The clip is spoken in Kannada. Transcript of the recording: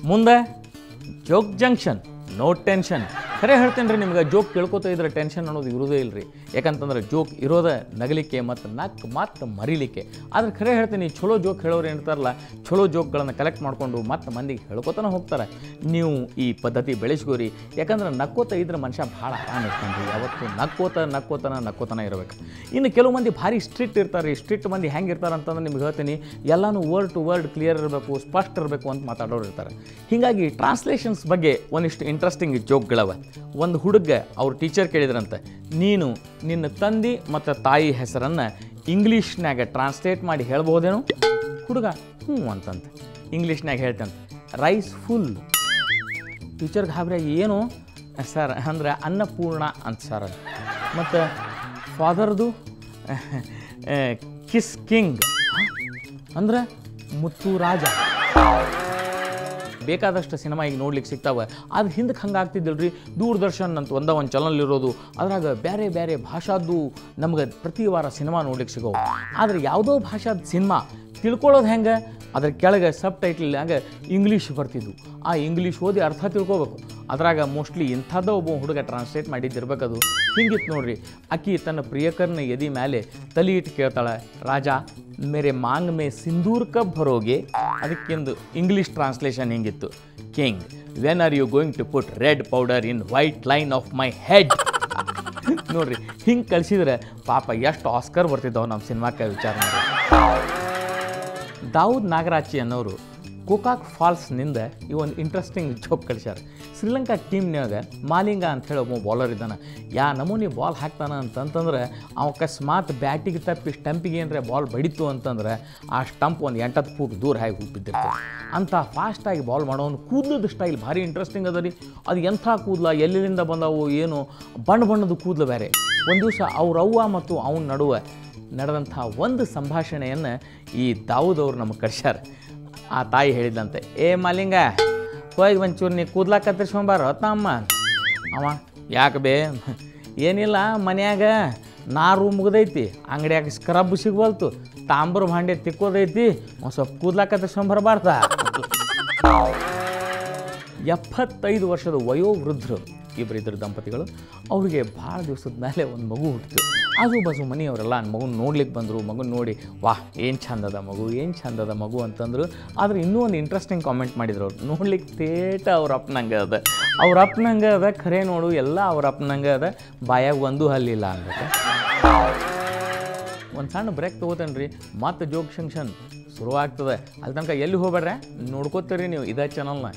ಮುಂದೆ ಜೋಕ್ ಜಂಕ್ಷನ್, ನೋ ಟೆನ್ಷನ್. ಖರೆ ಹೇಳ್ತೇನೆ ರೀ, ನಿಮ್ಗೆ ಜೋಕ್ ಕೇಳ್ಕೊತಾ ಇದ್ರೆ ಟೆನ್ಷನ್ ಅನ್ನೋದು ಇರೋದೇ ಇಲ್ಲ ರೀ. ಯಾಕಂತಂದ್ರೆ ಜೋಕ್ ಇರೋದ ನಗಲಿಕ್ಕೆ ಮತ್ತು ಮತ್ತೆ ಮರಿಲಿಕ್ಕೆ. ಆದ್ರೆ ಖರೆ ಹೇಳ್ತೀನಿ, ಚಲೋ ಜೋಕ್ ಹೇಳೋರು ಏನಿರ್ತಾರಲ್ಲ, ಚಲೋ ಜೋಕ್ಗಳನ್ನು ಕಲೆಕ್ಟ್ ಮಾಡಿಕೊಂಡು ಮತ್ತೆ ಮಂದಿಗೆ ಹೇಳ್ಕೊತಾನೆ ಹೋಗ್ತಾರೆ. ನೀವು ಈ ಪದ್ಧತಿ ಬೆಳೆಸ್ಕೋರಿ. ಯಾಕಂದ್ರೆ ನಕ್ಕೋತ ಇದ್ರೆ ಮನುಷ್ಯ ಭಾಳ ಆರಾಮ ಇರ್ತಾನೆ ರೀ. ಯಾವತ್ತು ನಕ್ಕೋತನ ಇರಬೇಕು. ಇನ್ನು ಕೆಲವು ಮಂದಿ ಭಾರಿ ಸ್ಟ್ರಿಕ್ಟ್ ಇರ್ತಾರೆ ರೀ. ಸ್ಟ್ರಿಕ್ಟ್ ಮಂದಿ ಹೆಂಗೆ ಇರ್ತಾರೆ ಅಂತಂದ್ರೆ ನಿಮ್ಗೆ ಹೇಳ್ತೀನಿ, ಎಲ್ಲನೂ ವರ್ಡ್ ಟು ವರ್ಡ್ ಕ್ಲಿಯರ್ ಇರಬೇಕು, ಸ್ಪಷ್ಟ ಇರಬೇಕು ಅಂತ ಮಾತಾಡೋರು ಇರ್ತಾರೆ. ಹೀಗಾಗಿ ಟ್ರಾನ್ಸ್ಲೇಷನ್ಸ್ ಬಗ್ಗೆ ಒಂದಿಷ್ಟು ಇಂಟ್ರೆಸ್ಟಿಂಗ್ ಜೋಕ್ಗಳವ. ಒಂದು ಹುಡುಗ ಅವ್ರ ಟೀಚರ್ ಕೇಳಿದ್ರಂತೆ, ನೀನು ನಿನ್ನ ತಂದೆ ಮತ್ತು ತಾಯಿ ಹೆಸರನ್ನು ಇಂಗ್ಲೀಷ್ನಾಗ ಟ್ರಾನ್ಸ್ಲೇಟ್ ಮಾಡಿ ಹೇಳ್ಬೋದೇನು? ಹುಡುಗ ಹ್ಞೂ ಅಂತಂತೆ. ಇಂಗ್ಲೀಷ್ನಾಗ ಹೇಳ್ತಂತೆ, ರೈಸ್ ಫುಲ್. ಟೀಚರ್ ಗಾಬ್ರೆ, ಏನು ಸರ್ ಅಂದ್ರೆ ಅನ್ನಪೂರ್ಣ ಅಂತ ಸರ್. ಮತ್ತು ಫಾದರ್ದು ಕಿಸ್ ಕಿಂಗ್ ಅಂದ್ರೆ ಮುತ್ತು ರಾಜ. ಬೇಕಾದಷ್ಟು ಸಿನಿಮಾ ಈಗ ನೋಡ್ಲಿಕ್ಕೆ ಸಿಗ್ತಾವೆ. ಅದು ಹಿಂದಕ್ಕೆ ಹಂಗೆ ಆಗ್ತಿದ್ದಿಲ್ಲ ರೀ. ದೂರದರ್ಶನ್ ಅಂತ ಒಂದು ಚಾನಲ್ ಇರೋದು, ಅದ್ರಾಗ ಬೇರೆ ಬೇರೆ ಭಾಷಾದ್ದು ನಮ್ಗೆ ಪ್ರತಿ ವಾರ ಸಿನಿಮಾ ನೋಡ್ಲಿಕ್ಕೆ ಸಿಗೋವು. ಆದರೆ ಯಾವುದೋ ಭಾಷಾದ ಸಿನಿಮಾ ತಿಳ್ಕೊಳ್ಳೋದು ಹೆಂಗೆ, ಅದ್ರ ಕೆಳಗೆ ಸಬ್ ಟೈಟಲ್ನಾಗ ಇಂಗ್ಲೀಷ್ ಬರ್ತಿದ್ವು. ಆ ಇಂಗ್ಲೀಷ್ ಓದಿ ಅರ್ಥ ತಿಳ್ಕೊಬೇಕು. ಅದ್ರಾಗ ಮೋಸ್ಟ್ಲಿ ಇಂಥದ್ದು ಒಬ್ಬ ಹುಡುಗ ಟ್ರಾನ್ಸ್ಲೇಟ್ ಮಾಡಿದ್ದಿರ್ಬೇಕದು. ಹಿಂಗಿತ್ತು ನೋಡ್ರಿ. ಆಕಿ ತನ್ನ ಪ್ರಿಯಕರನ ಎದಿ ಮೇಲೆ ತಲೆ ಇಟ್ಟು ಕೇಳ್ತಾಳೆ, ರಾಜ ಮೇರೆ ಮಾಂಗ್ ಮೇ ಸಿಂಧೂರ್ ಕಬ್ ಭರೋಗೆ. ಅದಕ್ಕಿಂದು ಇಂಗ್ಲೀಷ್ ಟ್ರಾನ್ಸ್ಲೇಷನ್ ಹಿಂಗಿತ್ತು, king when are you going to put red powder in white line of my head. ನೋಡ್ರಿ, ಹಿಂಗೆ ಕಳಿಸಿದ್ರೆ ಪಾಪ ಎಷ್ಟು ಆಸ್ಕರ್ ಬರ್ತಿದ್ದಾವೆ ನಮ್ಮ ಸಿನಿಮಾಕ್ಕೆ. ವಿಚಾರ ಮಾಡಿ. ದಾವೂದ್ ನಾಗರಾಚಿ ಅನ್ನೋರು ಕೋಕಾಕ್ ಫಾಲ್ಸ್ನಿಂದ ಈ ಒಂದು ಇಂಟ್ರೆಸ್ಟಿಂಗ್ ಜೋಕ್ ಕಳಿಸ್ಯಾರ. ಶ್ರೀಲಂಕಾ ಟೀಮ್ನಾಗ ಮಾಲಿಂಗ ಅಂಥೇಳಿ ಒಬ್ಬ ಬಾಲರ್ ಇದ್ದಾನೆ. ಯಾ ನಮೂನಿ ಬಾಲ್ ಹಾಕ್ತಾನೆ ಅಂತಂತಂದ್ರೆ ಅಕಸ್ಮಾತ್ ಬ್ಯಾಟಿಗೆ ತಪ್ಪಿ ಸ್ಟಂಪಿಗೆ ಏನರ ಬಾಲ್ ಬಡಿತು ಅಂತಂದ್ರೆ ಆ ಸ್ಟಂಪ್ ಒಂದು 8-10 ಫೂಟ್ ದೂರ ಹಾಕಿ ಬಿದ್ದಿರ್ತದೆ. ಅಂಥ ಫಾಸ್ಟಾಗಿ ಬಾಲ್ ಮಾಡೋನು. ಕೂದಲದ ಸ್ಟೈಲ್ ಭಾರಿ ಇಂಟ್ರೆಸ್ಟಿಂಗ್ ಅದ ರೀ. ಅದು ಎಂಥ ಕೂದಲ, ಎಲ್ಲಿಂದ ಬಂದವು, ಏನು ಬಣ್ಣದ ಕೂದಲು ಬೇರೆ. ಒಂದು ದಿವಸ ಅವ್ರ ಅವ್ವ ಮತ್ತು ಅವನ ನಡುವೆ ನಡೆದಂಥ ಒಂದು ಸಂಭಾಷಣೆಯನ್ನು ಈ ದಾವೂದ್ ಅವ್ರು ನಮಗೆ ಕಳಿಸ್ಯಾರ. ಆ ತಾಯಿ ಹೇಳಿದಂತೆ, ಏ ಮಾಲಿಂಗ, ಹೋಗಿ ಒಂಚೂರು ನೀ ಕೂದ್ಲ ಕತ್ತರಿಸ್ಕೊಂಬಾರ ತಮ್ಮ. ಅವ ಯಾಕೆ ಬೇ? ಏನಿಲ್ಲ, ಮನ್ಯಾಗ ನಾರು ಮುಗ್ದೈತಿ, ಅಂಗಡಿಯಾಗ ಸ್ಕ್ರಬ್ ಸಿಗ್ಬಲ್ತು, ತಾಂಬರು ಭಾಂಡೆ ತಿಕ್ಕೋದೈತಿ, ಒಂದು ಸ್ವಲ್ಪ ಕೂದ್ಲ ಕತ್ತರಿಸ್ಕೊಂಬರ್ಬಾರ್ದ. 75 ವರ್ಷದ ವಯೋವೃದ್ಧರು ಇಬ್ಬರಿದ್ದರು ದಂಪತಿಗಳು. ಅವರಿಗೆ ಭಾಳ ದಿವಸದ ಮೇಲೆ ಒಂದು ಮಗು ಹುಟ್ಟಿತು. ಆಜು ಬಾಜು ಮನೆಯವರೆಲ್ಲ ಮಗುನ ನೋಡ್ಲಿಕ್ಕೆ ಬಂದರು. ಮಗುನ ನೋಡಿ, ವಾಹ್ ಏನು ಚಂದದ ಮಗು, ಏನು ಚಂದದ ಮಗು ಅಂತಂದರು. ಆದರೆ ಇನ್ನೂ ಒಂದು ಇಂಟ್ರೆಸ್ಟಿಂಗ್ ಕಾಮೆಂಟ್ ಮಾಡಿದ್ರು ಅವ್ರು. ನೋಡ್ಲಿಕ್ಕೆ ತೇಟ ಅವ್ರ ಅಪ್ಪನಂಗೆ ಅದ, ಅವ್ರ ಅಪ್ಪನಂಗೆ ಅದ, ಖರೆ ನೋಡು ಎಲ್ಲ ಅವ್ರ ಅಪ್ಪನಂಗೆ ಅದ, ಬಾಯಾಗ ಒಂದು ಹಲ್ಲಿಲ್ಲ ಅಂದ್ಬಿಟ್ಟು. ಒಂದು ಸಣ್ಣ ಬ್ರೇಕ್ ತೊಗೋತೇನೆ ರೀ, ಮತ್ತು ಜೋಕ್ ಜಂಕ್ಷನ್ ಶುರುವಾಗ್ತದೆ. ಅಲ್ಲಿ ತನಕ ಎಲ್ಲಿ ಹೋಗ್ಬೇಡ್ರೆ, ನೋಡ್ಕೋತೀರಿ ನೀವು ಇದೇ ಚಾನಲ್ನ.